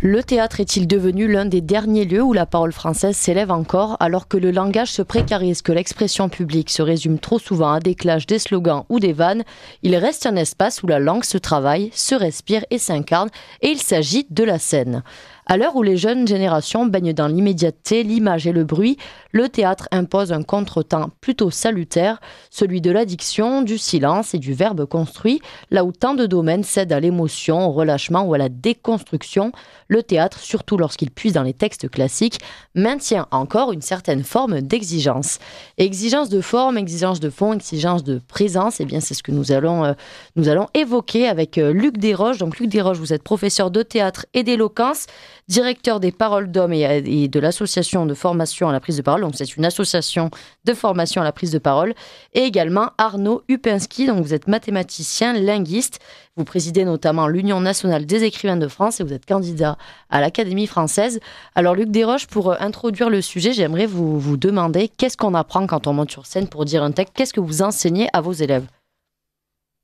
Le théâtre est-il devenu l'un des derniers lieux où la parole française s'élève encore alors que le langage se précarise, que l'expression publique se résume trop souvent à des clashs, des slogans ou des vannes? Il reste un espace où la langue se travaille, se respire et s'incarne, et il s'agit de la scène. À l'heure où les jeunes générations baignent dans l'immédiateté, l'image et le bruit, le théâtre impose un contretemps plutôt salutaire, celui de l'addiction, du silence et du verbe construit. Là où tant de domaines cèdent à l'émotion, au relâchement ou à la déconstruction, le théâtre, surtout lorsqu'il puise dans les textes classiques, maintient encore une certaine forme d'exigence. Exigence de forme, exigence de fond, exigence de présence, et bien c'est ce que nous allons évoquer avec Luc Desroches. Donc Luc Desroches, vous êtes professeur de théâtre et d'éloquence, directeur des Paroles d'Hommes et de l'association de formation à la prise de parole. Donc c'est une association de formation à la prise de parole. Et également Arnaud Upinski, donc vous êtes mathématicien, linguiste. Vous présidez notamment l'Union nationale des écrivains de France et vous êtes candidat à l'Académie française. Alors Luc Desroches, pour introduire le sujet, j'aimerais vous demander qu'est-ce qu'on apprend quand on monte sur scène pour dire un texte? Qu'est-ce que vous enseignez à vos élèves?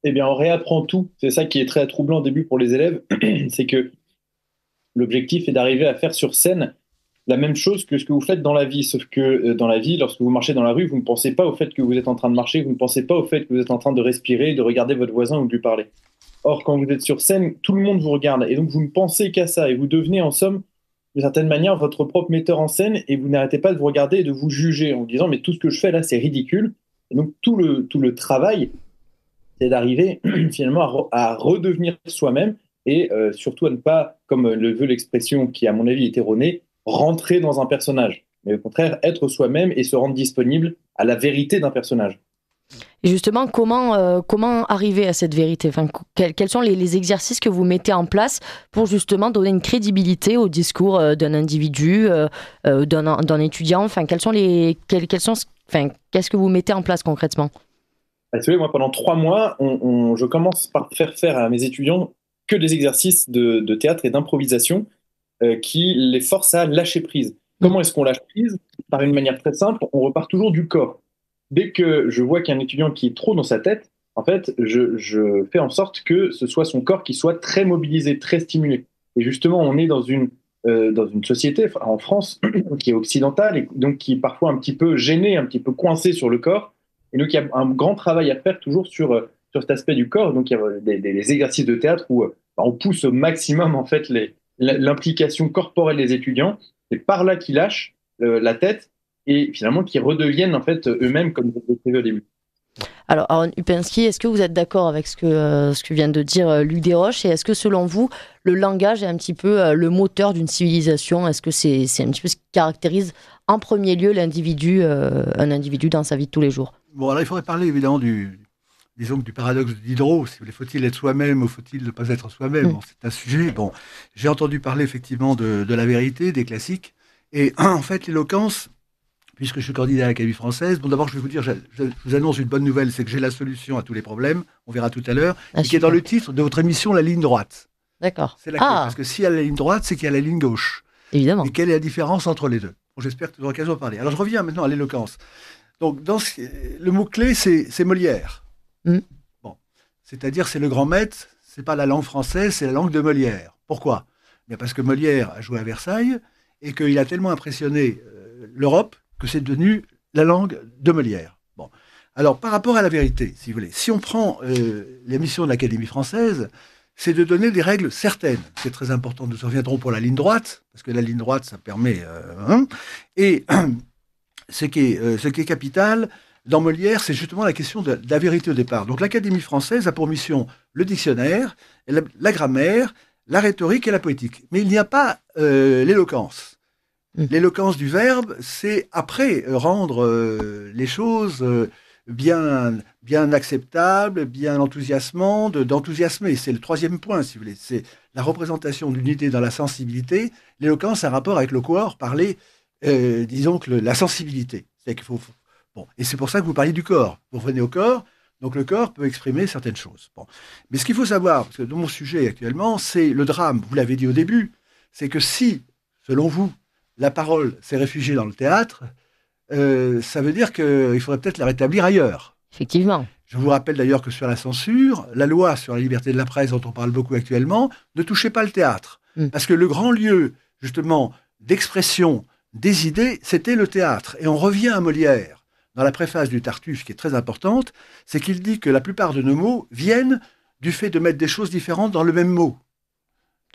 Eh bien, on réapprend tout. C'est ça qui est très troublant au début pour les élèves, c'est que l'objectif est d'arriver à faire sur scène la même chose que ce que vous faites dans la vie. Sauf que dans la vie, lorsque vous marchez dans la rue, vous ne pensez pas au fait que vous êtes en train de marcher, vous ne pensez pas au fait que vous êtes en train de respirer, de regarder votre voisin ou de lui parler. Or, quand vous êtes sur scène, tout le monde vous regarde. Et donc, vous ne pensez qu'à ça. Et vous devenez, en somme, d'une certaine manière, votre propre metteur en scène. Et vous n'arrêtez pas de vous regarder et de vous juger en vous disant « mais tout ce que je fais là, c'est ridicule ». Et donc, tout le travail, c'est d'arriver finalement à redevenir soi-même et surtout à ne pas, comme le veut l'expression qui, à mon avis, est erronée, rentrer dans un personnage. Mais au contraire, être soi-même et se rendre disponible à la vérité d'un personnage. Et justement, comment arriver à cette vérité? Quels sont les exercices que vous mettez en place pour justement donner une crédibilité au discours d'un individu, d'un étudiant? Qu'est-ce que vous mettez en place concrètement? Vous savez, moi, pendant 3 mois, je commence par faire à mes étudiants que des exercices de théâtre et d'improvisation qui les forcent à lâcher prise. Comment est-ce qu'on lâche prise? Par une manière très simple, on repart toujours du corps. Dès que je vois qu'il y a un étudiant qui est trop dans sa tête, en fait, je fais en sorte que ce soit son corps qui soit très mobilisé, très stimulé. Et justement, on est dans une société, en France, qui est occidentale et donc qui est parfois un petit peu gênée, un petit peu coincée sur le corps. Et donc, il y a un grand travail à faire toujours sur cet aspect du corps. Donc, il y a des exercices de théâtre où on pousse au maximum en fait l'implication corporelle des étudiants. C'est par là qu'ils lâchent la tête et finalement qu'ils redeviennent en fait eux-mêmes comme vous l'avez prévu au début. Alors, Aaron Upinski, est-ce que vous êtes d'accord avec ce que vient de dire Luc Desroches? Et est-ce que, selon vous, le langage est un petit peu le moteur d'une civilisation? Est-ce que c'est un petit peu ce qui caractérise en premier lieu l'individu, un individu dans sa vie de tous les jours? Bon, alors il faudrait parler évidemment du paradoxe de Diderot. Si vous voulez, faut-il être soi-même ou faut-il ne pas être soi-même? Bon, c'est un sujet. Bon, j'ai entendu parler effectivement de la vérité, des classiques. Et en fait, l'éloquence, puisque je suis candidat à l'Académie française, bon, d'abord, je vais vous dire, je vous annonce une bonne nouvelle, c'est que j'ai la solution à tous les problèmes. On verra tout à l'heure. Et qui est dans le titre de votre émission, La ligne droite. D'accord. C'est laquelle? Parce que s'il y a la ligne droite, c'est qu'il y a la ligne gauche. Évidemment. Et quelle est la différence entre les deux? Bon, j'espère que tu auras l'occasion de parler. Alors, je reviens maintenant à l'éloquence. Donc, le mot-clé, c'est Molière. Bon. C'est-à-dire, c'est le grand maître, c'est pas la langue française, c'est la langue de Molière. Pourquoi? Bien parce que Molière a joué à Versailles et qu'il a tellement impressionné l'Europe que c'est devenu la langue de Molière. Bon. Alors, par rapport à la vérité, si vous voulez, si on prend les missions de l'Académie française, c'est de donner des règles certaines. C'est très important, nous en reviendrons pour la ligne droite, parce que la ligne droite, ça permet... Et ce qui est capital dans Molière, c'est justement la question de la vérité au départ. Donc l'Académie française a pour mission le dictionnaire, la grammaire, la rhétorique et la poétique. Mais il n'y a pas l'éloquence. L'éloquence du verbe, c'est après rendre les choses bien acceptables, bien enthousiasmantes, d'enthousiasmer. C'est le 3e point, si vous voulez. C'est la représentation d'une idée dans la sensibilité. L'éloquence a un rapport avec le corps, parler, disons que la sensibilité. C'est qu'il faut... Bon. Et c'est pour ça que vous parliez du corps. Vous revenez au corps, donc le corps peut exprimer certaines choses. Bon. Mais ce qu'il faut savoir, parce que dans mon sujet actuellement, c'est le drame, vous l'avez dit au début, c'est que si, selon vous, la parole s'est réfugiée dans le théâtre, ça veut dire qu'il faudrait peut-être la rétablir ailleurs. Effectivement. Je vous rappelle d'ailleurs que sur la censure, la loi sur la liberté de la presse, dont on parle beaucoup actuellement, ne touchait pas le théâtre. Parce que le grand lieu, justement, d'expression des idées, c'était le théâtre. Et on revient à Molière, dans la préface du Tartuffe, qui est très importante, c'est qu'il dit que la plupart de nos mots viennent du fait de mettre des choses différentes dans le même mot.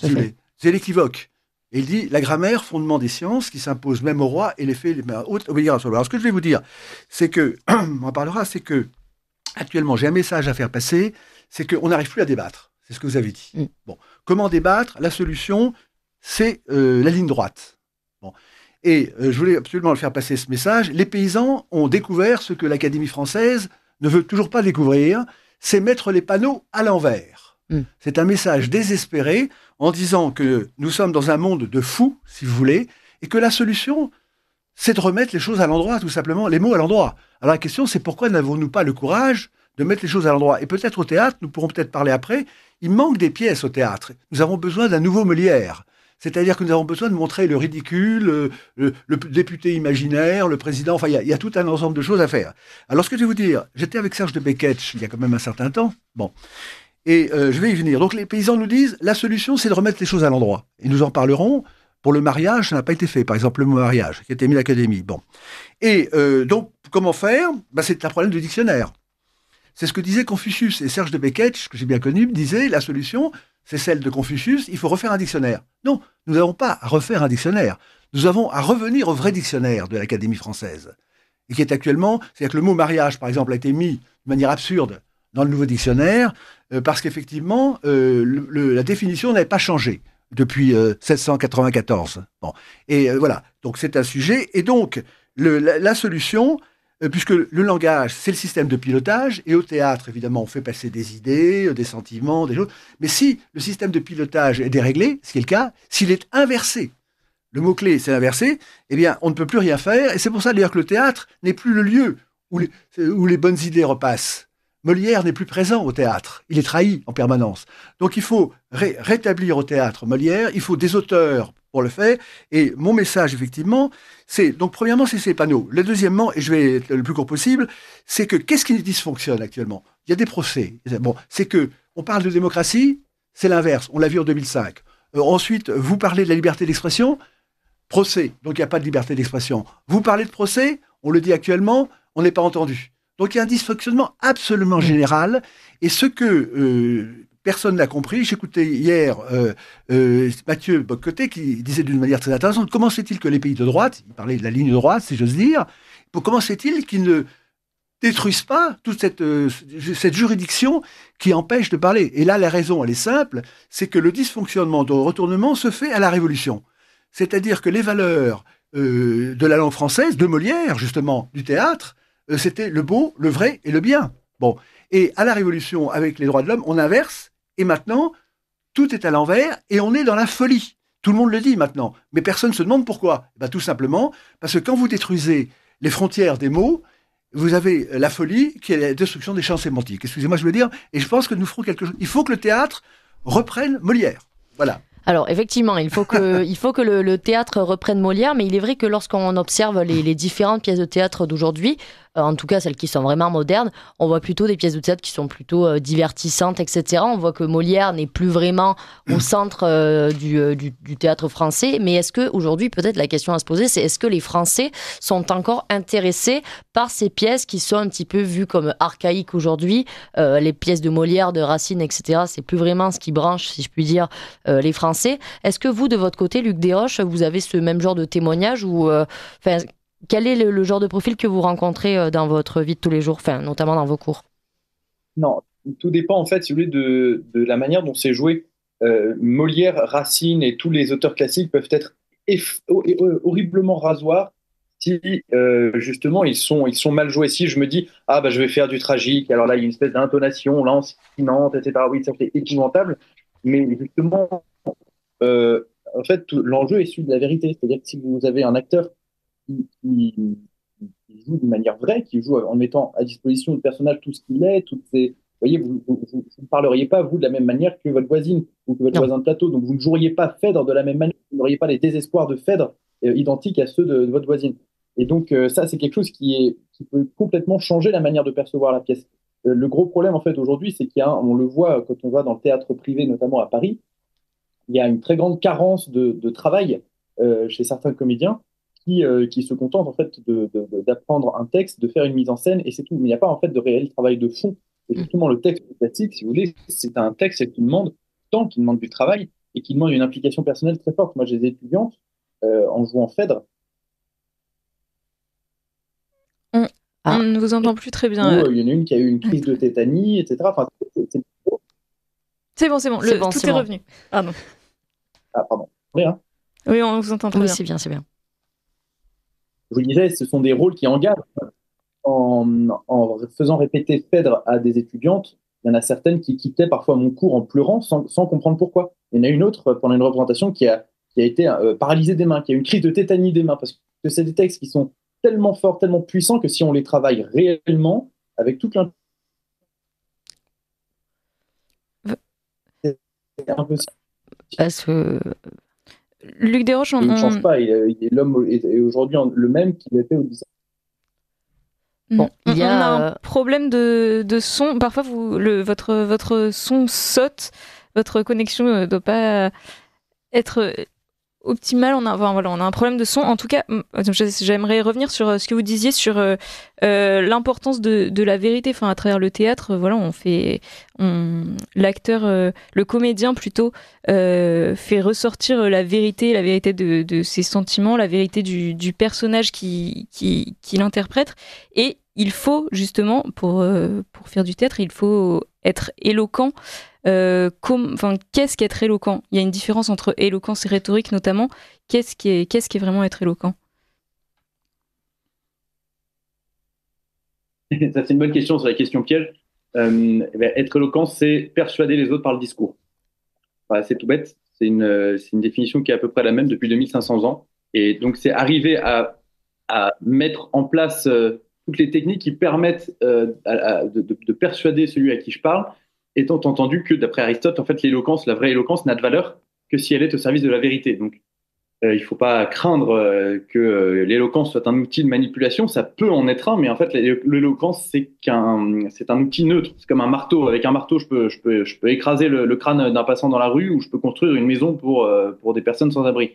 C'est l'équivoque. Et il dit, la grammaire, fondement des sciences, qui s'impose même au roi, et les faits obéir à soi. Alors ce que je vais vous dire, c'est que, on en parlera, c'est que, actuellement, j'ai un message à faire passer, c'est qu'on n'arrive plus à débattre. C'est ce que vous avez dit. Bon. Comment débattre? La solution, c'est la ligne droite. Bon. Et je voulais absolument le faire passer, ce message. Les paysans ont découvert ce que l'Académie française ne veut toujours pas découvrir, c'est mettre les panneaux à l'envers. C'est un message désespéré en disant que nous sommes dans un monde de fous, si vous voulez, et que la solution, c'est de remettre les choses à l'endroit, tout simplement, les mots à l'endroit. Alors la question, c'est pourquoi n'avons-nous pas le courage de mettre les choses à l'endroit? Et peut-être au théâtre, nous pourrons peut-être parler après, il manque des pièces au théâtre. Nous avons besoin d'un nouveau Molière. C'est-à-dire que nous avons besoin de montrer le ridicule, le député imaginaire, le président, enfin, il y a tout un ensemble de choses à faire. Alors, ce que je vais vous dire, j'étais avec Serge de Beketch il y a quand même un certain temps, bon, et je vais y venir. Donc, les paysans nous disent, la solution, c'est de remettre les choses à l'endroit. Et nous en parlerons. Pour le mariage, ça n'a pas été fait. Par exemple, le mot mariage, qui a été mis à l'Académie. Bon. Et donc, comment faire? C'est un problème de dictionnaire. C'est ce que disait Confucius. Et Serge de Beketch, que j'ai bien connu, disait, la solution, c'est celle de Confucius, il faut refaire un dictionnaire. Non, nous n'avons pas à refaire un dictionnaire. Nous avons à revenir au vrai dictionnaire de l'Académie française. Et qui est actuellement, c'est-à-dire que le mot mariage, par exemple, a été mis de manière absurde dans le nouveau dictionnaire, parce qu'effectivement, la définition n'avait pas changé depuis 1794. Bon. Et voilà, donc c'est un sujet. Et donc, la solution, puisque le langage, c'est le système de pilotage, et au théâtre, évidemment, on fait passer des idées, des sentiments, des choses. Mais si le système de pilotage est déréglé, ce qui est le cas, s'il est inversé, le mot-clé, c'est inversé, eh bien, on ne peut plus rien faire. Et c'est pour ça, d'ailleurs, que le théâtre n'est plus le lieu où les bonnes idées repassent. Molière n'est plus présent au théâtre. Il est trahi en permanence. Donc, il faut rétablir au théâtre Molière. Il faut des auteurs pour le faire. Et mon message, effectivement, c'est, donc, premièrement, c'est ces panneaux. Le deuxièmement, et je vais être le plus court possible, c'est que qu'est-ce qui dysfonctionne actuellement? Il y a des procès. Bon, c'est que on parle de démocratie, c'est l'inverse. On l'a vu en 2005. Ensuite, vous parlez de la liberté d'expression, procès. Donc, il n'y a pas de liberté d'expression. Vous parlez de procès, on le dit actuellement, on n'est pas entendu. Donc il y a un dysfonctionnement absolument général, et ce que personne n'a compris, j'écoutais hier Mathieu Bock-Côté qui disait d'une manière très intéressante, comment c'est-il que les pays de droite, il parlait de la ligne droite, si j'ose dire, comment c'est-il qu'ils ne détruisent pas toute cette juridiction qui empêche de parler? Et là, la raison, elle est simple, c'est que le dysfonctionnement de retournement se fait à la Révolution. C'est-à-dire que les valeurs de la langue française, de Molière, justement, du théâtre, c'était le beau, le vrai et le bien. Bon. Et à la Révolution, avec les droits de l'homme, on inverse, et maintenant, tout est à l'envers, et on est dans la folie. Tout le monde le dit maintenant, mais personne ne se demande pourquoi. Tout simplement, parce que quand vous détruisez les frontières des mots, vous avez la folie qui est la destruction des champs sémantiques. Excusez-moi, je veux dire, et je pense que nous ferons quelque chose. Il faut que le théâtre reprenne Molière. Voilà. Alors effectivement, il faut que le théâtre reprenne Molière, mais il est vrai que lorsqu'on observe les différentes pièces de théâtre d'aujourd'hui, en tout cas celles qui sont vraiment modernes, on voit plutôt des pièces de théâtre qui sont plutôt divertissantes, etc. On voit que Molière n'est plus vraiment au centre du théâtre français, mais est-ce qu'aujourd'hui, peut-être la question à se poser, c'est est-ce que les Français sont encore intéressés par ces pièces qui sont un petit peu vues comme archaïques aujourd'hui, les pièces de Molière, de Racine, etc. C'est plus vraiment ce qui branche, si je puis dire, les Français. Est-ce que vous, de votre côté, Luc Desroches, vous avez ce même genre de témoignage ou quel est le genre de profil que vous rencontrez dans votre vie de tous les jours, notamment dans vos cours? Non, tout dépend en fait, si vous voulez, de la manière dont c'est joué. Molière, Racine et tous les auteurs classiques peuvent être horriblement rasoirs si justement ils sont mal joués. Si je me dis je vais faire du tragique, alors là il y a une espèce d'intonation lancinante, etc. Oui, ça fait épouvantable, mais justement en fait l'enjeu est celui de la vérité. C'est-à-dire que si vous avez un acteur qui joue d'une manière vraie, qui joue en mettant à disposition du personnage tout ce qu'il est, toutes ces... Vous voyez, vous ne parleriez pas, vous, de la même manière que votre voisine ou que votre voisin de plateau. Donc, vous ne joueriez pas Phèdre de la même manière. Vous n'auriez pas les désespoirs de Phèdre identiques à ceux de votre voisine. Et donc, ça, c'est quelque chose qui peut complètement changer la manière de percevoir la pièce. Le gros problème, en fait, aujourd'hui, c'est on le voit quand on va dans le théâtre privé, notamment à Paris, il y a une très grande carence de travail chez certains comédiens qui se contentent en fait d'apprendre un texte, de faire une mise en scène et c'est tout. Mais il n'y a pas en fait de réel travail de fond. Et justement, le texte classique, si vous voulez, c'est un texte qui demande du temps, qui demande du travail et qui demande une implication personnelle très forte. Moi, j'ai des étudiantes en jouant Phèdre. On ne vous entend plus très bien. Il y en a une qui a eu une crise de tétanie, etc. Enfin, c'est bon. Tout est revenu. Pardon. Ah, pardon. Rien. Oui, on vous entend très bien. C'est bien. Je vous le disais, ce sont des rôles qui engagent. En faisant répéter Phèdre à des étudiantes, il y en a certaines qui quittaient parfois mon cours en pleurant sans comprendre pourquoi. Il y en a une autre pendant une représentation qui a été paralysée des mains, qui a eu une crise de tétanie des mains, parce que c'est des textes qui sont tellement forts, tellement puissants que si on les travaille réellement, avec toute l'implication, c'est impossible. Est-ce que Luc Desroches, il ne change pas. L'homme est aujourd'hui le même qu'il était au 17. Bon, on a un problème de son. Parfois, votre son saute. Votre connexion ne doit pas être optimale. On a un problème de son. En tout cas, j'aimerais revenir sur ce que vous disiez sur l'importance de la vérité. Enfin, à travers le théâtre, l'acteur, le comédien plutôt, fait ressortir la vérité de ses sentiments, la vérité du personnage qui l'interprète. Et il faut justement, pour faire du théâtre, il faut être éloquent. Qu'est-ce qu'être éloquent ? Il y a une différence entre éloquence et rhétorique notamment. Qu'est-ce qui est vraiment être éloquent ? Ça, c'est une bonne question, c'est la question piège. Être éloquent, c'est persuader les autres par le discours. C'est tout bête. C'est une définition qui est à peu près la même depuis 2500 ans. Et donc, c'est arriver à mettre en place toutes les techniques qui permettent de persuader celui à qui je parle, étant entendu que, d'après Aristote, en fait, l'éloquence, la vraie éloquence, n'a de valeur que si elle est au service de la vérité. Donc, il ne faut pas craindre que l'éloquence soit un outil de manipulation. Ça peut en être un, mais en fait, l'éloquence, c'est un outil neutre. C'est comme un marteau. Avec un marteau, je peux écraser le crâne d'un passant dans la rue ou je peux construire une maison pour des personnes sans abri.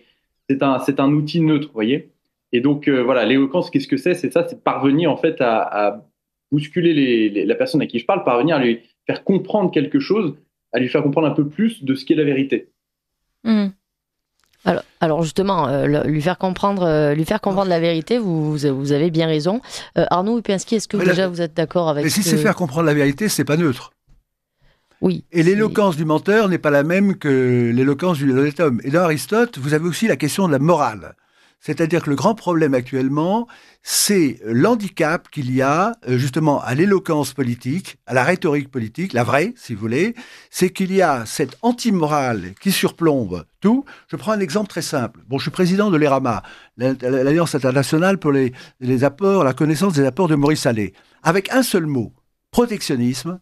C'est un outil neutre, vous voyez. Et donc, l'éloquence, qu'est-ce que c'est ? C'est parvenir, en fait, à bousculer la personne à qui je parle, parvenir à lui faire comprendre quelque chose, à lui faire comprendre un peu plus de ce qu'est la vérité. Alors justement, lui faire comprendre la vérité, vous avez bien raison. Arnaud Upinski, est-ce que vous êtes d'accord avec Mais si c'est faire comprendre la vérité, c'est pas neutre. Oui. Et l'éloquence du menteur n'est pas la même que l'éloquence du honnête homme. Et dans Aristote, vous avez aussi la question de la morale. C'est-à-dire que le grand problème actuellement, c'est l'handicap qu'il y a justement à l'éloquence politique, à la rhétorique politique, la vraie, si vous voulez, c'est qu'il y a cette anti-morale qui surplombe tout. Je prends un exemple très simple. Bon, je suis président de l'ERAMA, l'Alliance internationale pour les apports, la connaissance des apports de Maurice Allais. Avec un seul mot, protectionnisme,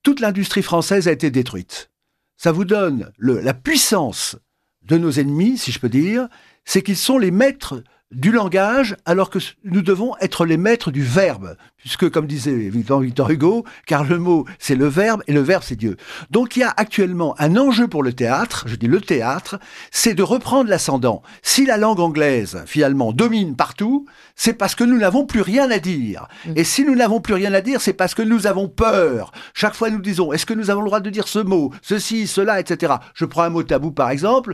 toute l'industrie française a été détruite. Ça vous donne la puissance de nos ennemis, si je peux dire, c'est qu'ils sont les maîtres du langage, alors que nous devons être les maîtres du verbe, puisque, comme disait Victor Hugo, car le mot, c'est le verbe, et le verbe, c'est Dieu. Donc, il y a actuellement un enjeu pour le théâtre, je dis le théâtre, c'est de reprendre l'ascendant. Si la langue anglaise, finalement, domine partout, c'est parce que nous n'avons plus rien à dire. Et si nous n'avons plus rien à dire, c'est parce que nous avons peur. Chaque fois, nous disons, est-ce que nous avons le droit de dire ce mot, ceci, cela, etc. Je prends un mot tabou, par exemple,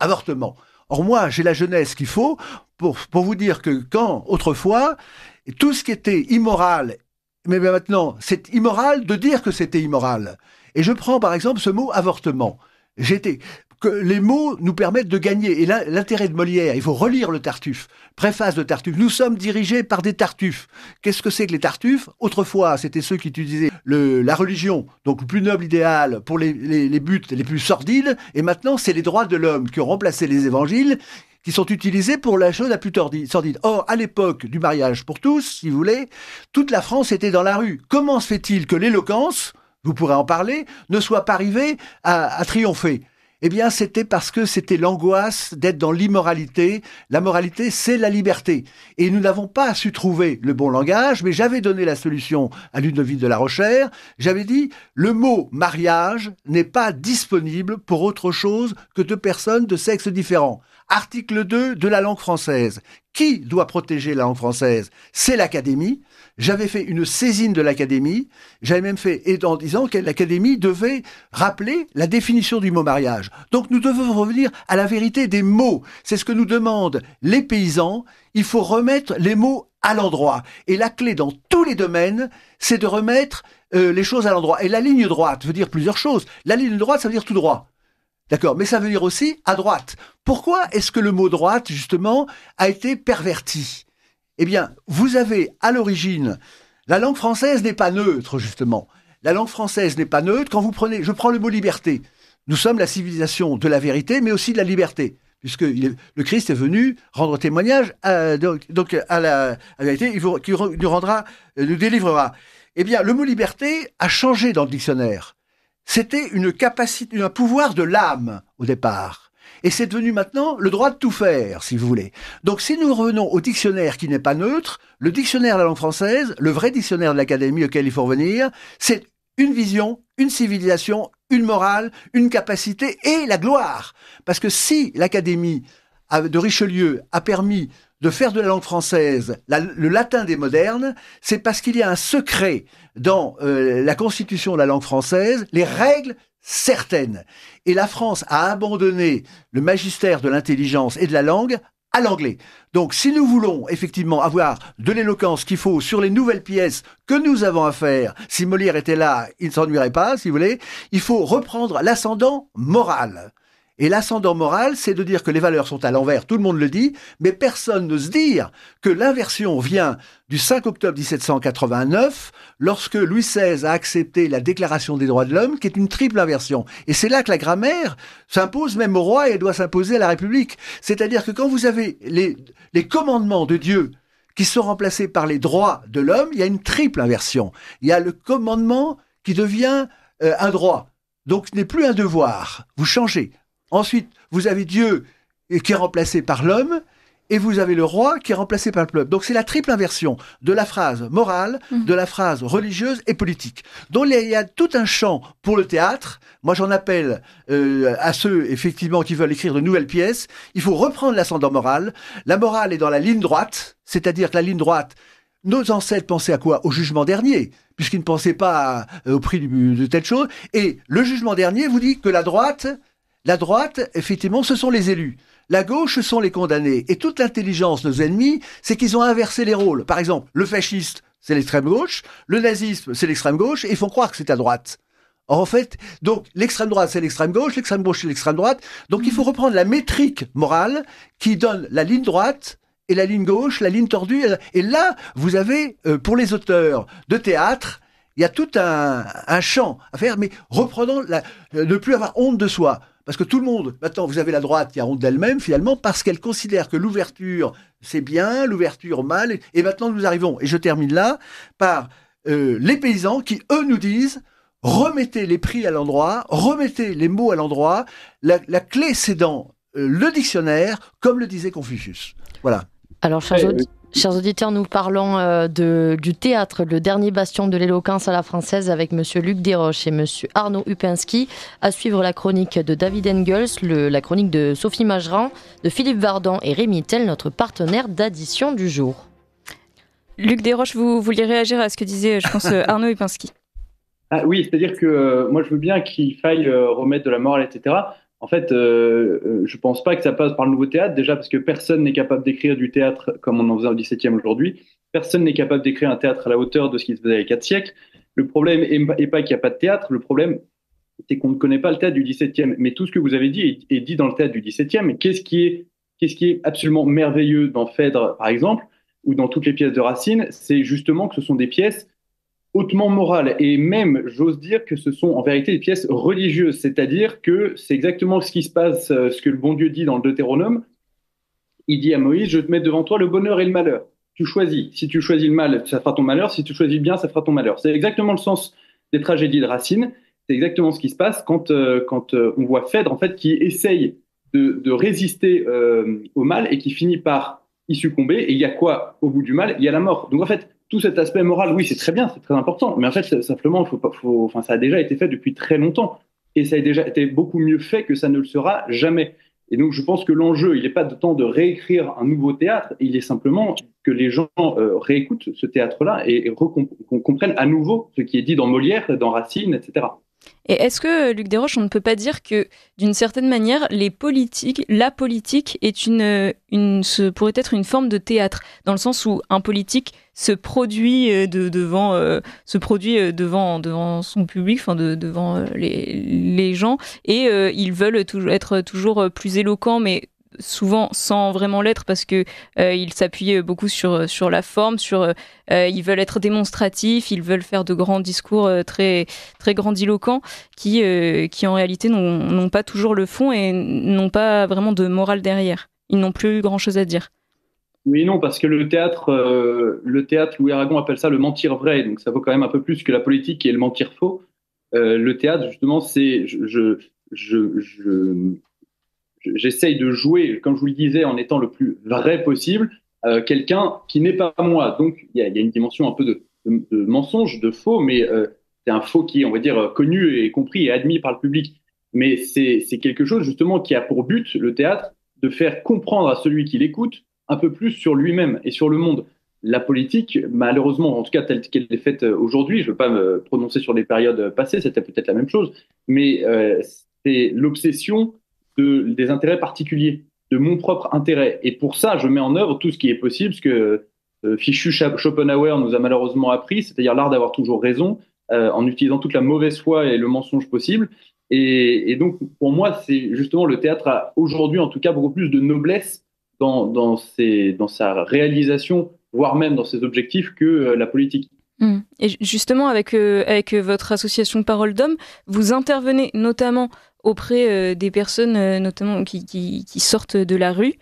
avortement. Or, moi, j'ai la jeunesse qu'il faut pour vous dire que quand, autrefois, tout ce qui était immoral, mais maintenant, c'est immoral de dire que c'était immoral. Et je prends, par exemple, ce mot avortement. Que les mots nous permettent de gagner. Et l'intérêt de Molière, il faut relire le Tartuffe, préface de Tartuffe. Nous sommes dirigés par des Tartuffes. Qu'est-ce que c'est que les Tartuffes ? Autrefois, c'était ceux qui utilisaient la religion, donc le plus noble idéal pour les buts les plus sordides. Et maintenant, c'est les droits de l'homme qui ont remplacé les évangiles, qui sont utilisés pour la chose la plus sordide. Or, à l'époque du mariage pour tous, si vous voulez, toute la France était dans la rue. Comment se fait-il que l'éloquence, vous pourrez en parler, ne soit pas arrivée à triompher ? Eh bien, c'était parce que c'était l'angoisse d'être dans l'immoralité. La moralité, c'est la liberté. Et nous n'avons pas su trouver le bon langage, mais j'avais donné la solution à Ludovine de la Rochère. J'avais dit, le mot mariage n'est pas disponible pour autre chose que deux personnes de sexe différent. Article 2 de la langue française. Qui doit protéger la langue française? C'est l'Académie. J'avais fait une saisine de l'Académie. J'avais même fait, en disant que l'Académie devait rappeler la définition du mot mariage. Donc nous devons revenir à la vérité des mots. C'est ce que nous demandent les paysans. Il faut remettre les mots à l'endroit. Et la clé dans tous les domaines, c'est de remettre les choses à l'endroit. Et la ligne droite veut dire plusieurs choses. La ligne droite, ça veut dire tout droit. D'accord, mais ça veut dire aussi à droite. Pourquoi est-ce que le mot droite, justement, a été perverti? Eh bien, vous avez à l'origine, la langue française n'est pas neutre, justement. La langue française n'est pas neutre. Quand vous prenez, je prends le mot liberté. Nous sommes la civilisation de la vérité, mais aussi de la liberté. Puisque le Christ est venu rendre témoignage à la vérité, qui nous délivrera. Eh bien, le mot liberté a changé dans le dictionnaire. C'était une capacité, un pouvoir de l'âme au départ. Et c'est devenu maintenant le droit de tout faire, si vous voulez. Donc si nous revenons au dictionnaire qui n'est pas neutre, le dictionnaire de la langue française, le vrai dictionnaire de l'Académie auquel il faut revenir, c'est une vision, une civilisation, une morale, une capacité et la gloire. Parce que si l'Académie de Richelieu a permis de faire de la langue française le latin des modernes, c'est parce qu'il y a un secret dans la constitution de la langue française, les règles certaines. Et la France a abandonné le magistère de l'intelligence et de la langue à l'anglais. Donc, si nous voulons effectivement avoir de l'éloquence qu'il faut sur les nouvelles pièces que nous avons à faire, si Molière était là, il ne s'ennuierait pas, si vous voulez, il faut reprendre l'ascendant moral. Et l'ascendant moral, c'est de dire que les valeurs sont à l'envers, tout le monde le dit, mais personne n'ose dire que l'inversion vient du 5 octobre 1789, lorsque Louis XVI a accepté la Déclaration des droits de l'homme, qui est une triple inversion. Et c'est là que la grammaire s'impose même au roi et doit s'imposer à la République. C'est-à-dire que quand vous avez les commandements de Dieu qui sont remplacés par les droits de l'homme, il y a une triple inversion. Il y a le commandement qui devient un droit, donc ce n'est plus un devoir, vous changez. Ensuite, vous avez Dieu qui est remplacé par l'homme, et vous avez le roi qui est remplacé par le peuple. Donc c'est la triple inversion de la phrase morale, de la phrase religieuse et politique. Donc il y a tout un champ pour le théâtre. Moi j'en appelle à ceux effectivement qui veulent écrire de nouvelles pièces. Il faut reprendre l'ascendant moral. La morale est dans la ligne droite, c'est-à-dire que la ligne droite, nos ancêtres pensaient à quoi? Au jugement dernier, puisqu'ils ne pensaient pas au prix de telle chose. Et le jugement dernier vous dit que la droite, effectivement, ce sont les élus. La gauche, ce sont les condamnés. Et toute l'intelligence de nos ennemis, c'est qu'ils ont inversé les rôles. Par exemple, le fasciste, c'est l'extrême gauche, le nazisme, c'est l'extrême gauche, et ils font croire que c'est à droite. Or, en fait, donc, l'extrême droite, c'est l'extrême gauche, c'est l'extrême droite. Donc, il faut reprendre la métrique morale qui donne la ligne droite et la ligne gauche, la ligne tordue. Et là, vous avez, pour les auteurs de théâtre, il y a tout un champ à faire, mais reprenons ne plus avoir honte de soi. Parce que tout le monde, maintenant, vous avez la droite qui a honte d'elle-même, finalement, parce qu'elle considère que l'ouverture, c'est bien, l'ouverture, mal. Et maintenant, nous arrivons, et je termine là, par les paysans qui, eux, nous disent, remettez les prix à l'endroit, remettez les mots à l'endroit. La clé, c'est dans le dictionnaire, comme le disait Confucius. Voilà. Alors, chers auditeurs, nous parlons du théâtre, le dernier bastion de l'éloquence à la française, avec monsieur Luc Desroches et monsieur Arnaud Upinski. À suivre la chronique de David Engels, la chronique de Sophie Mageran, de Philippe Vardon et Rémi Tell, notre partenaire d'addition du jour. Luc Desroches, vous vouliez réagir à ce que disait, je pense, Arnaud Upinski. Ah oui, c'est-à-dire que moi je veux bien qu'il faille remettre de la morale, etc. En fait, je pense pas que ça passe par le nouveau théâtre, déjà parce que personne n'est capable d'écrire du théâtre comme on en faisait au XVIIe aujourd'hui. Personne n'est capable d'écrire un théâtre à la hauteur de ce qui se faisait il y a 4 siècles. Le problème n'est pas qu'il n'y a pas de théâtre, le problème c'est qu'on ne connaît pas le théâtre du XVIIe. Mais tout ce que vous avez dit est dit dans le théâtre du XVIIe. Qu'est-ce qui est absolument merveilleux dans Phèdre, par exemple, ou dans toutes les pièces de Racine, c'est justement que ce sont des pièces hautement morales, et même, j'ose dire que ce sont en vérité des pièces religieuses, c'est-à-dire que c'est exactement ce qui se passe, ce que le bon Dieu dit dans le Deutéronome. Il dit à Moïse, je te mets devant toi le bonheur et le malheur. Tu choisis. Si tu choisis le mal, ça fera ton malheur. Si tu choisis le bien, ça fera ton malheur. C'est exactement le sens des tragédies de Racine. c'est exactement ce qui se passe quand on voit Phèdre, en fait, qui essaye de résister au mal et qui finit par y succomber. Et il y a quoi au bout du mal? Il y a la mort. Donc en fait, tout cet aspect moral, oui, c'est très bien, c'est très important. Mais en fait, simplement, ça a déjà été fait depuis très longtemps. Et ça a déjà été beaucoup mieux fait que ça ne le sera jamais. Et donc, je pense que l'enjeu, il n'est pas de temps de réécrire un nouveau théâtre, il est simplement que les gens réécoutent ce théâtre-là et qu'on comprenne à nouveau ce qui est dit dans Molière, dans Racine, etc. Et est-ce que, Luc Desroches, on ne peut pas dire que, d'une certaine manière, la politique pourrait être une forme de théâtre, dans le sens où un politique se produit devant son public, devant les gens, et ils veulent être toujours plus éloquents, mais souvent sans vraiment l'être, parce que ils s'appuient beaucoup sur la forme, ils veulent être démonstratifs, ils veulent faire de grands discours très très grandiloquents qui en réalité n'ont pas toujours le fond et n'ont pas vraiment de morale derrière. Ils n'ont plus grand chose à dire. Oui et non, parce que le théâtre, Louis Aragon appelle ça le mentir vrai, donc ça vaut quand même un peu plus que la politique qui est le mentir faux. Le théâtre, justement, c'est j'essaye de jouer, comme je vous le disais, en étant le plus vrai possible, quelqu'un qui n'est pas moi. Donc, il y a une dimension un peu de mensonge, de faux, mais c'est un faux qui est, on va dire, connu et compris et admis par le public. Mais c'est quelque chose, justement, qui a pour but, le théâtre, de faire comprendre à celui qui l'écoute un peu plus sur lui-même et sur le monde. La politique, malheureusement, en tout cas telle qu'elle est faite aujourd'hui, je ne veux pas me prononcer sur les périodes passées, c'était peut-être la même chose, mais c'est l'obsession des intérêts particuliers, de mon propre intérêt. Et pour ça, je mets en œuvre tout ce qui est possible, ce que fichu Schopenhauer nous a malheureusement appris, c'est-à-dire l'art d'avoir toujours raison, en utilisant toute la mauvaise foi et le mensonge possible. Et donc, pour moi, c'est justement le théâtre a aujourd'hui, en tout cas, beaucoup plus de noblesse dans sa réalisation, voire même dans ses objectifs, que la politique. Et justement, avec votre association Parole d'Homme, vous intervenez notamment auprès des personnes notamment qui sortent de la rue,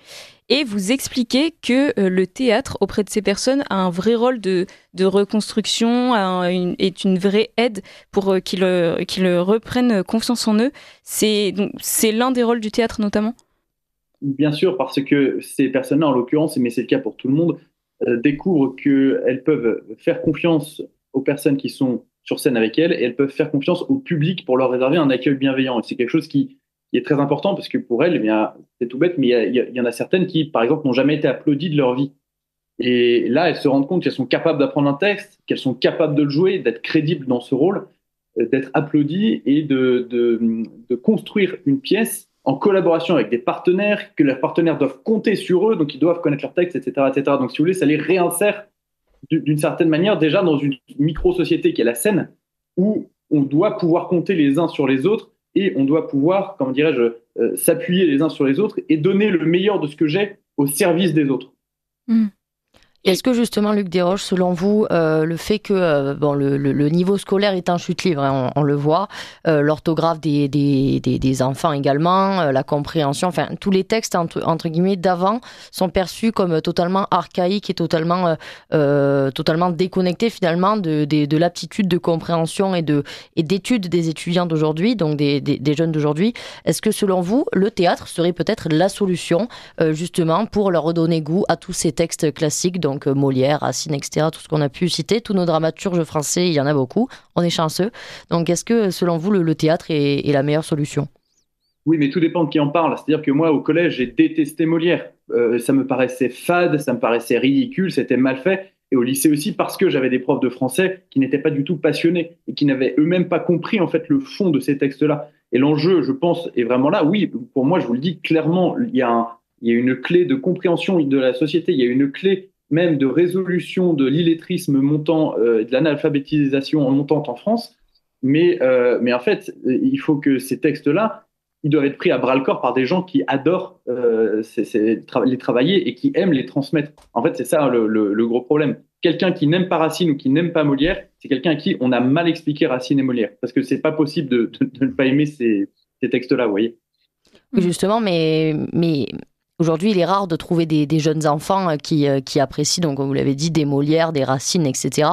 et vous expliquez que le théâtre, auprès de ces personnes, a un vrai rôle de reconstruction, est une vraie aide pour qu'ils reprennent confiance en eux. C'est l'un des rôles du théâtre notamment? Bien sûr, parce que ces personnes-là, en l'occurrence, mais c'est le cas pour tout le monde, découvrent qu'elles peuvent faire confiance aux personnes qui sont sur scène avec elles, et elles peuvent faire confiance au public pour leur réserver un accueil bienveillant. Et c'est quelque chose qui est très important, parce que pour elles, c'est tout bête, mais il y en a certaines qui, par exemple, n'ont jamais été applaudies de leur vie. Et là, elles se rendent compte qu'elles sont capables d'apprendre un texte, qu'elles sont capables de le jouer, d'être crédibles dans ce rôle, d'être applaudies et de construire une pièce en collaboration avec des partenaires, que leurs partenaires doivent compter sur eux, donc ils doivent connaître leur texte, etc., etc. Donc, si vous voulez, ça les réinsère d'une certaine manière déjà dans une micro-société qui est la scène, où on doit pouvoir compter les uns sur les autres et on doit pouvoir, comment dirais-je, s'appuyer les uns sur les autres et donner le meilleur de ce que j'ai au service des autres. Est-ce que justement, Luc Desroches, selon vous, le fait que le niveau scolaire est en chute libre, hein, on le voit, l'orthographe des enfants également, la compréhension, enfin tous les textes entre guillemets d'avant sont perçus comme totalement archaïques et totalement déconnectés finalement de l'aptitude de compréhension et d'études des étudiants d'aujourd'hui, donc des jeunes d'aujourd'hui. Est-ce que selon vous, le théâtre serait peut-être la solution justement pour leur redonner goût à tous ces textes classiques, donc Molière, Racine, etc., tout ce qu'on a pu citer, tous nos dramaturges français, il y en a beaucoup, on est chanceux. Donc est-ce que, selon vous, le théâtre est la meilleure solution? Oui, mais tout dépend de qui en parle. C'est-à-dire que moi, au collège, j'ai détesté Molière. Ça me paraissait fade, ça me paraissait ridicule, c'était mal fait. Et au lycée aussi, parce que j'avais des profs de français qui n'étaient pas du tout passionnés et qui n'avaient eux-mêmes pas compris en fait le fond de ces textes-là. Et l'enjeu, je pense, est vraiment là. Oui, pour moi, je vous le dis clairement, il y a une clé de compréhension de la société, il y a une clé même de résolution de l'illettrisme montant, de l'analphabétisation montante en France. Mais en fait, il faut que ces textes-là, ils doivent être pris à bras-le-corps par des gens qui adorent les travailler et qui aiment les transmettre. En fait, c'est ça le gros problème. Quelqu'un qui n'aime pas Racine ou qui n'aime pas Molière, c'est quelqu'un à qui on a mal expliqué Racine et Molière. Parce que c'est pas possible de ne pas aimer ces textes-là, vous voyez. Oui, justement, mais aujourd'hui, il est rare de trouver des jeunes enfants qui apprécient, donc comme vous l'avez dit, des Molières, des Racines, etc.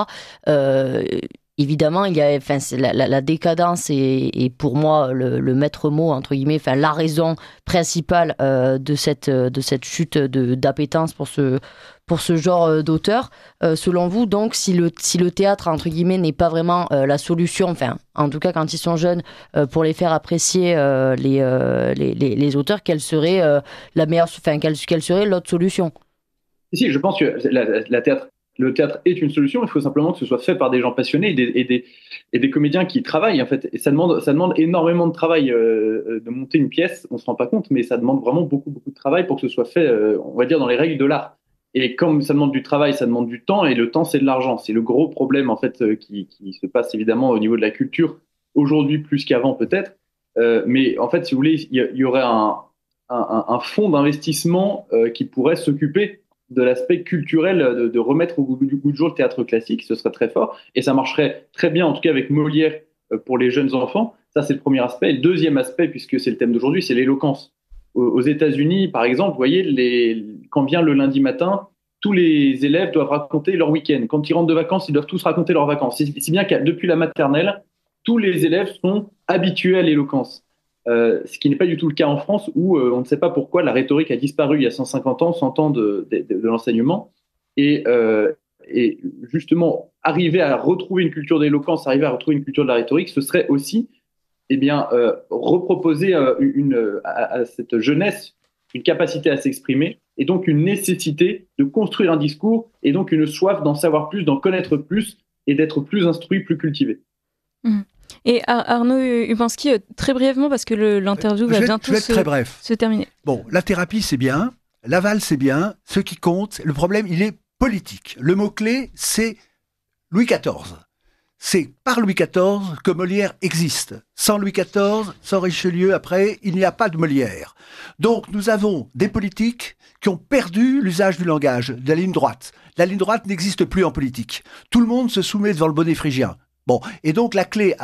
évidemment, il y a, enfin, la décadence est pour moi le maître mot, entre guillemets, enfin, la raison principale de cette chute d'appétence pour ce genre d'auteur. Selon vous, donc, si le théâtre, entre guillemets, n'est pas vraiment la solution, enfin, en tout cas quand ils sont jeunes, pour les faire apprécier les auteurs, quelle serait la meilleure, enfin, quelle serait l'autre solution? Si, je pense que le théâtre est une solution. Il faut simplement que ce soit fait par des gens passionnés et des comédiens qui travaillent, en fait. Et ça demande énormément de travail de monter une pièce. On se rend pas compte, mais ça demande vraiment beaucoup, beaucoup de travail pour que ce soit fait, on va dire, dans les règles de l'art. Et comme ça demande du travail, ça demande du temps, et le temps, c'est de l'argent. C'est le gros problème, en fait, qui se passe évidemment au niveau de la culture, aujourd'hui plus qu'avant peut-être. Mais en fait, si vous voulez, il y aurait un fonds d'investissement qui pourrait s'occuper de l'aspect culturel, de remettre au goût du jour le théâtre classique. Ce serait très fort. Et ça marcherait très bien, en tout cas avec Molière, pour les jeunes enfants. Ça, c'est le premier aspect. Et le deuxième aspect, puisque c'est le thème d'aujourd'hui, c'est l'éloquence. Aux États-Unis, par exemple, vous voyez, quand vient le lundi matin, tous les élèves doivent raconter leur week-end. Quand ils rentrent de vacances, ils doivent tous raconter leurs vacances. Si bien que depuis la maternelle, tous les élèves sont habitués à l'éloquence. Ce qui n'est pas du tout le cas en France, où on ne sait pas pourquoi la rhétorique a disparu il y a 150 ans, 100 ans de l'enseignement. Et justement, arriver à retrouver une culture d'éloquence, arriver à retrouver une culture de la rhétorique, ce serait aussi reproposer à cette jeunesse une capacité à s'exprimer, et donc une nécessité de construire un discours, et donc une soif d'en savoir plus, d'en connaître plus, et d'être plus instruit, plus cultivé. Mmh. Et Arnaud Ubanski, très brièvement, parce que l'interview va bientôt se terminer. Bon, la thérapie, c'est bien. L'aval, c'est bien. Ce qui compte, le problème, il est politique. Le mot-clé, c'est Louis XIV. C'est par Louis XIV que Molière existe. Sans Louis XIV, sans Richelieu, après, il n'y a pas de Molière. Donc, nous avons des politiques qui ont perdu l'usage du langage, de la ligne droite. La ligne droite n'existe plus en politique. Tout le monde se soumet devant le bonnet phrygien. Bon, et donc la clé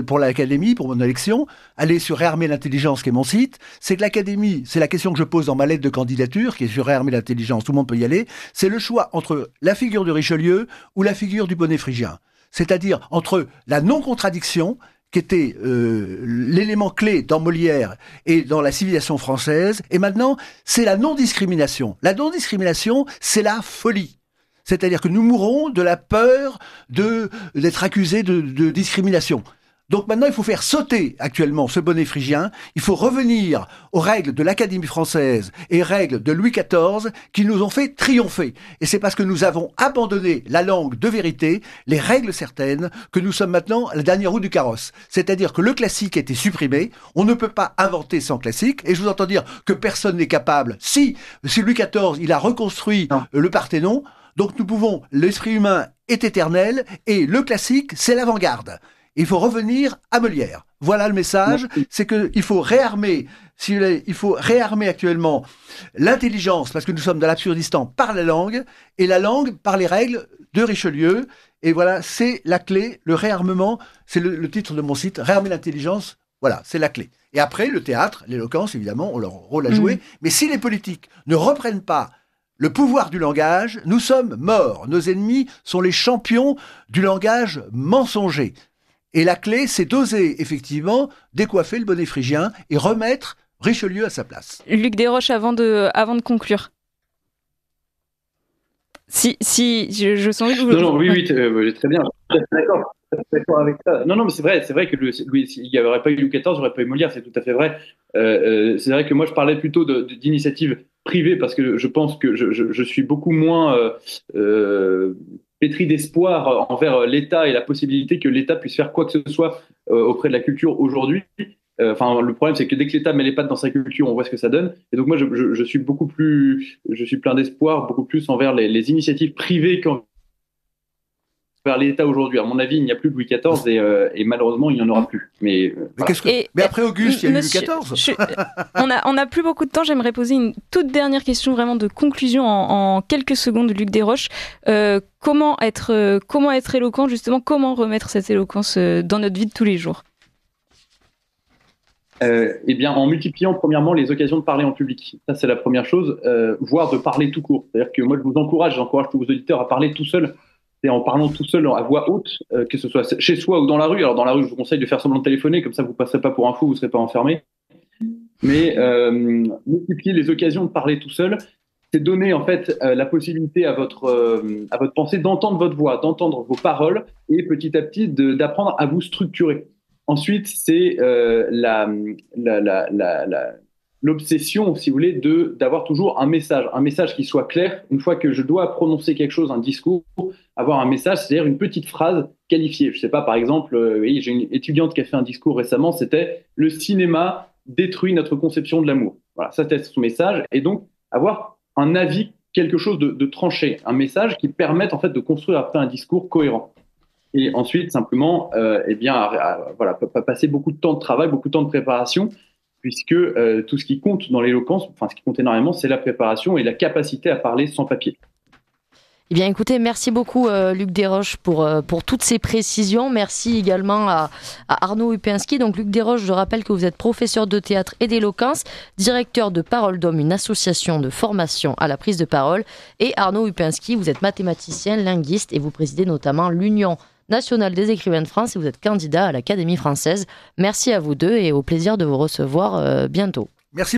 pour l'Académie, pour mon élection, allez sur Réarmer l'intelligence, qui est mon site, c'est que l'Académie, c'est la question que je pose dans ma lettre de candidature, qui est sur Réarmer l'intelligence, tout le monde peut y aller, c'est le choix entre la figure de Richelieu ou la figure du bonnet phrygien. C'est-à-dire entre la non-contradiction, qui était l'élément clé dans Molière et dans la civilisation française, et maintenant, c'est la non-discrimination. La non-discrimination, c'est la folie. C'est-à-dire que nous mourrons de la peur d'être accusés de discrimination. Donc maintenant, il faut faire sauter actuellement ce bonnet phrygien. Il faut revenir aux règles de l'Académie française et règles de Louis XIV qui nous ont fait triompher. Et c'est parce que nous avons abandonné la langue de vérité, les règles certaines, que nous sommes maintenant à la dernière roue du carrosse. C'est-à-dire que le classique a été supprimé. On ne peut pas inventer sans classique. Et je vous entends dire que personne n'est capable. Si Louis XIV, il a reconstruit le Parthénon, donc nous pouvons, l'esprit humain est éternel et le classique, c'est l'avant-garde. Il faut revenir à Molière. Voilà le message, c'est qu'il faut réarmer, actuellement l'intelligence, parce que nous sommes dans l'absurdistan par la langue, et la langue par les règles de Richelieu. Et voilà, c'est la clé, le réarmement, c'est le titre de mon site, Réarmer l'intelligence, voilà, c'est la clé. Et après, le théâtre, l'éloquence, évidemment, ont leur rôle à jouer. Mais si les politiques ne reprennent pas le pouvoir du langage, nous sommes morts. Nos ennemis sont les champions du langage mensonger. Et la clé, c'est d'oser, effectivement, décoiffer le bonnet phrygien et remettre Richelieu à sa place. Luc Desroches, avant de conclure. Si, je sens que vous... Non, oui, très bien. Je suis d'accord avec ça. Non, mais c'est vrai que il n'y aurait pas eu Louis XIV, il n'y aurait pas eu Molière, c'est tout à fait vrai. C'est vrai que moi, je parlais plutôt d'initiatives privées, parce que je pense que je suis beaucoup moins pétri d'espoir envers l'État et la possibilité que l'État puisse faire quoi que ce soit auprès de la culture aujourd'hui. Le problème, c'est que dès que l'État met les pattes dans sa culture, on voit ce que ça donne. Et donc moi, je suis plein d'espoir, beaucoup plus envers les initiatives privées qu'envers l'État aujourd'hui. À mon avis, il n'y a plus de Louis XIV et malheureusement, il n'y en aura plus. Mais après Auguste, il y a eu Louis XIV. On n'a plus beaucoup de temps. J'aimerais poser une toute dernière question, vraiment de conclusion en quelques secondes, Luc Desroches. Comment être éloquent, justement, comment remettre cette éloquence dans notre vie de tous les jours? En multipliant premièrement les occasions de parler en public. Ça, c'est la première chose, voire de parler tout court. C'est-à-dire que moi, j'encourage tous vos auditeurs à parler tout seul. c'est en parlant tout seul à voix haute, que ce soit chez soi ou dans la rue. Alors dans la rue, je vous conseille de faire semblant de téléphoner, comme ça vous ne passerez pas pour un fou, vous ne serez pas enfermé. Mais multiplier les occasions de parler tout seul, c'est donner en fait la possibilité à votre pensée d'entendre votre voix, d'entendre vos paroles et petit à petit d'apprendre à vous structurer. Ensuite, c'est l'obsession, si vous voulez, d'avoir toujours un message qui soit clair. Une fois que je dois prononcer quelque chose, un discours, avoir un message, c'est-à-dire une petite phrase qualifiée. Je ne sais pas, par exemple, oui, j'ai une étudiante qui a fait un discours récemment, c'était « Le cinéma détruit notre conception de l'amour ». Voilà, ça c'était son message. Et donc, avoir un avis, quelque chose de tranché, un message qui permette en fait de construire après un discours cohérent. Et ensuite, simplement, passer beaucoup de temps de travail, beaucoup de temps de préparation, puisque tout ce qui compte dans l'éloquence, enfin ce qui compte énormément, c'est la préparation et la capacité à parler sans papier. Eh bien, écoutez, merci beaucoup Luc Desroches pour toutes ces précisions. Merci également à Arnaud Upinski. Donc Luc Desroches, je rappelle que vous êtes professeur de théâtre et d'éloquence, directeur de Parole d'Homme, une association de formation à la prise de parole. Et Arnaud Upinski, vous êtes mathématicien, linguiste et vous présidez notamment l'Union nationale des écrivains de France et vous êtes candidat à l'Académie française. Merci à vous deux et au plaisir de vous recevoir bientôt.